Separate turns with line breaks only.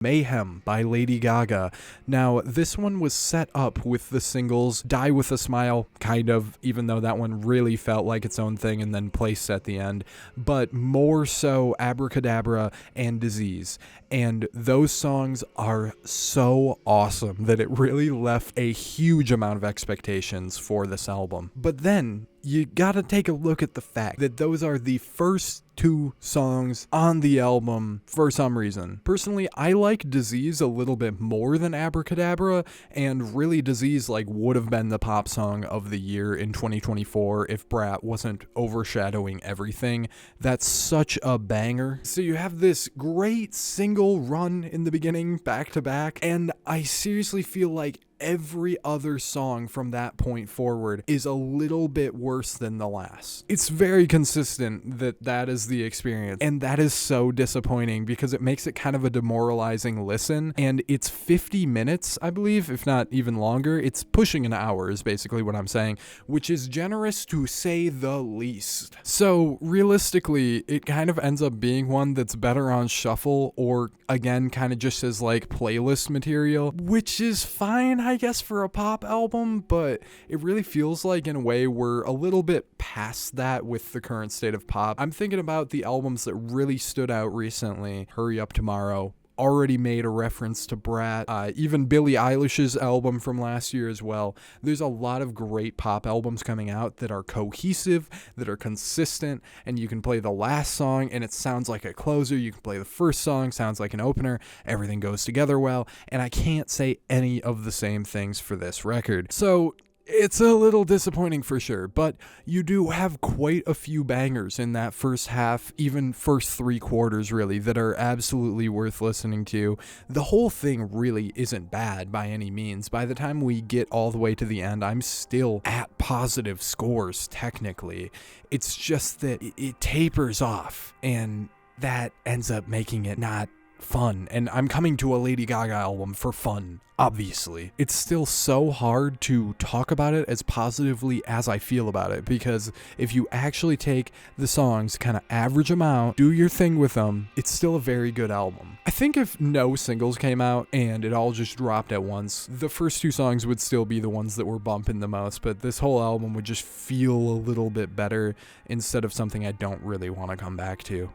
Mayhem by Lady Gaga. Now, this one was set up with the singles Die With a Smile, kind of, even though that one really felt like its own thing and then placed at the end, but more so Abracadabra and Disease. And those songs are so awesome that it really left a huge amount of expectations for this album. But then, you gotta take a look at the fact that those are the first two songs on the album for some reason. Personally, I like Disease a little bit more than Abracadabra, and really Disease would have been the pop song of the year in 2024 if Brat wasn't overshadowing everything. That's such a banger. So you have this great single run in the beginning, back to back, and I seriously feel like every other song from that point forward is a little bit worse than the last. It's very consistent that is the experience, and that is so disappointing because it makes it kind of a demoralizing listen, and it's 50 minutes, I believe, if not even longer. It's pushing an hour is basically what I'm saying, which is generous to say the least. So realistically, it kind of ends up being one that's better on shuffle or, again, kind of just as playlist material, which is fine, I guess, for a pop album, but it really feels like in a way we're a little bit past that with the current state of pop. I'm thinking about the albums that really stood out recently. Hurry Up Tomorrow already made a reference to Brat, even Billie Eilish's album from last year as well. There's a lot of great pop albums coming out that are cohesive, that are consistent, and you can play the last song and it sounds like a closer, you can play the first song, sounds like an opener, everything goes together well, and I can't say any of the same things for this record. So it's a little disappointing for sure, but you do have quite a few bangers in that first half, even first three quarters really, that are absolutely worth listening to. The whole thing really isn't bad by any means. By the time we get all the way to the end, I'm still at positive scores technically. It's just that it tapers off, and that ends up making it not fun. And I'm coming to a Lady Gaga album for fun, obviously. It's still so hard to talk about it as positively as I feel about it, because if you actually take the songs, kind of average them out, do your thing with them, it's still a very good album. I think if no singles came out and it all just dropped at once, the first two songs would still be the ones that were bumping the most, but this whole album would just feel a little bit better instead of something I don't really want to come back to.